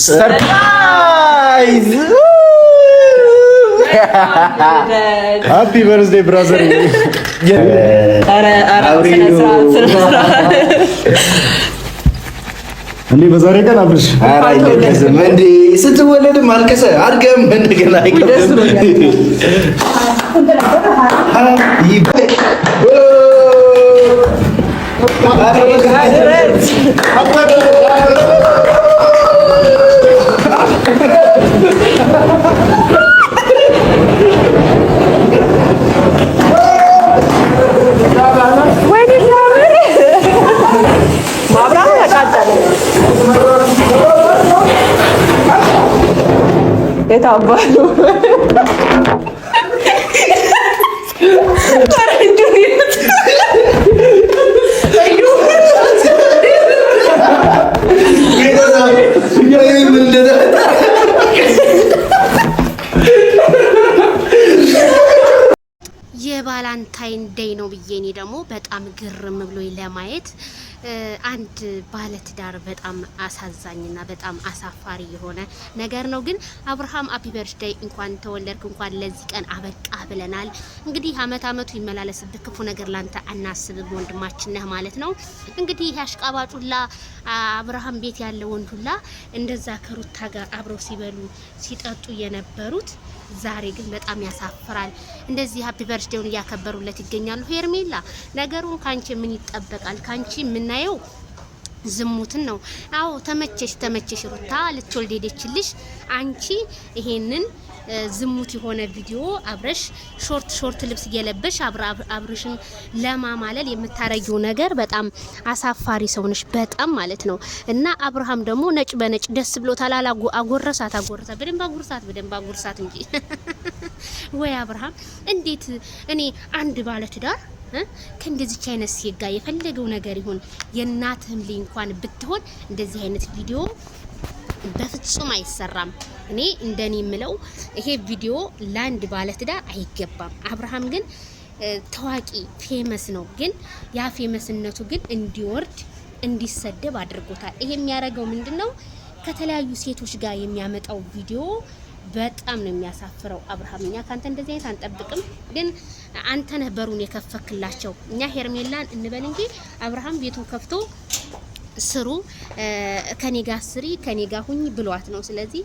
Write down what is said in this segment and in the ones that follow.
ሰርፕራይዝ! ሃፒ በርዝዴይ ብራዘር! እንዴ በዛሬ ቀን አብርሽ አይደለም እንዴ ስትወለድም አልከሰ አድገም እንደገና አይቀርም። የታባሉ የቫላንታይን ዴይ ነው ብዬ እኔ ደግሞ በጣም ግርም ብሎኝ ለማየት አንድ ባለትዳር በጣም አሳዛኝና በጣም አሳፋሪ የሆነ ነገር ነው። ግን አብርሃም ሃፒ በርዝዴይ እንኳን ተወለድክ፣ እንኳን ለዚህ ቀን አበቃ ብለናል። እንግዲህ አመቱ ይመላለስብህ፣ ክፉ ነገር ላንተ አናስብም፣ ወንድማችን ነህ ማለት ነው። እንግዲህ ያሽቃባጩላ አብርሃም ቤት ያለ ወንዱላ እንደዛ ከሩታ ጋር አብረው ሲበሉ ሲጠጡ የነበሩት ዛሬ ግን በጣም ያሳፍራል። እንደዚህ ሃፒ በርዝዴውን እያከበሩለት ይገኛሉ። ሄርሜላ ነገሩን ካንቺ ምን ይጠበቃል? ካንቺ የምናየው ዝሙትን ነው። አዎ ተመቸሽ ሩታ ልትወልድ ሄደችልሽ። አንቺ ይሄንን ዝሙት የሆነ ቪዲዮ አብረሽ ሾርት ልብስ እየለበሽ አብረሽን ለማማለል የምታረጊው ነገር በጣም አሳፋሪ ሰውነሽ በጣም ማለት ነው። እና አብርሃም ደግሞ ነጭ በነጭ ደስ ብሎታል። አጎረሳት በደንብ አጎርሳት እንጂ ወይ አብርሃም እንዴት እኔ አንድ ባለ ትዳር ከእንደዚች አይነት ሴት ጋር የፈለገው ነገር ይሁን የእናትህም ልጅ እንኳን ብትሆን እንደዚህ አይነት ቪዲዮ በፍጹም አይሰራም። እኔ እንደኔ የምለው ይሄ ቪዲዮ ላንድ ባለትዳር አይገባም። አብርሃም ግን ታዋቂ ፌመስ ነው፣ ግን ያ ፌመስነቱ ግን እንዲወርድ እንዲሰደብ አድርጎታል። ይሄ የሚያደርገው ምንድነው? ከተለያዩ ሴቶች ጋር የሚያመጣው ቪዲዮ በጣም ነው የሚያሳፍረው። አብርሃም እኛ ካንተ እንደዚህ አይነት አንጠብቅም፣ ግን አንተ ነህ በሩን የከፈክላቸው። እኛ ሄርሜላን እንበል እንጂ አብርሃም ቤቱን ከፍቶ ስሩ ከኔ ጋር ስሪ ከኔ ጋር ሁኝ ብሏት ነው። ስለዚህ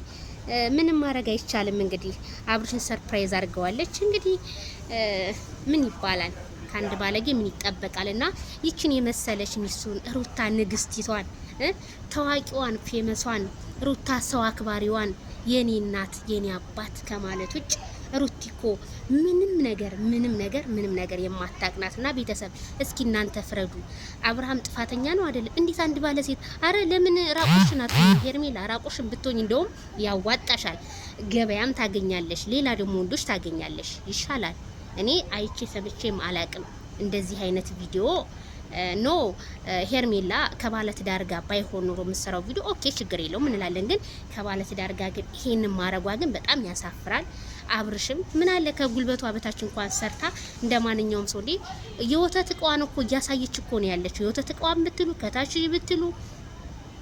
ምንም ማድረግ አይቻልም። እንግዲህ አብርሽን ሰርፕራይዝ አድርገዋለች። እንግዲህ ምን ይባላል? ከአንድ ባለጌ ምን ይጠበቃልና ይችን የመሰለች ሚስቱን ሩታ ንግስቲቷን ታዋቂዋን ፌመሷን ሩታ ሰው አክባሪዋን የኔ እናት የኔ አባት ከማለት ውጭ ሩቲኮ ምንም ነገር የማታቅናትና ቤተሰብ እስኪ እናንተ ፍረዱ። አብርሃም ጥፋተኛ ነው አይደለም? እንዴት አንድ ባለ ሴት አረ ለምን ራቆሽን አትሆኚ? ሄርሜላ ራቆሽን ብትሆኚ እንደውም ያዋጣሻል፣ ገበያም ታገኛለሽ፣ ሌላ ደግሞ ወንዶች ታገኛለሽ፣ ይሻላል። እኔ አይቼ ሰምቼም አላቅም እንደዚህ አይነት ቪዲዮ ኖ ሄርሜላ ከባለትዳር ጋር ባይሆን ኖሮ የምትሰራው ቪዲዮ ኦኬ ችግር የለውም እንላለን። ግን ከባለትዳር ጋር ግን ይሄንን ማረጓ ግን በጣም ያሳፍራል። አብርሽም ምን አለ ከጉልበቷ በታች እንኳን ሰርታ እንደማንኛውም ሰው የወተት እቃዋን እኮ እያሳየች እኮ ነው ያለችው። የወተት እቃዋን ብትሉ ከታች ብትሉ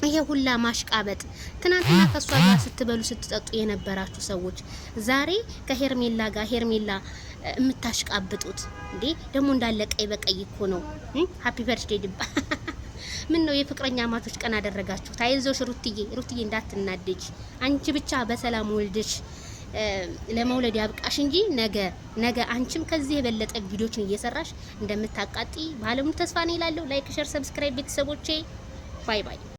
ይሄ ሁላ ማሽቃበጥ። ትናንትና ከሷ ጋር ስትበሉ ስትጠጡ የነበራችሁ ሰዎች ዛሬ ከሄርሜላ ጋር ሄርሜላ የምታሽቃብጡት እንዴ ደግሞ እንዳለ ቀይ በቀይ እኮ ነው። ሃፒ በርዝዴይ ድባ ምን ነው የፍቅረኛ ማቶች ቀን አደረጋችሁ? ታይዞሽ ሩትዬ እንዳትናደጅ። አንቺ ብቻ በሰላም ወልደሽ ለመውለድ ያብቃሽ እንጂ ነገ አንቺም ከዚህ የበለጠ ቪዲዮችን እየሰራሽ እንደምታቃጢ ባለሙሉ ተስፋ ነኝ እላለሁ። ላይክ ሼር ሰብስክራይብ ቤተሰቦቼ ባይ ባይ።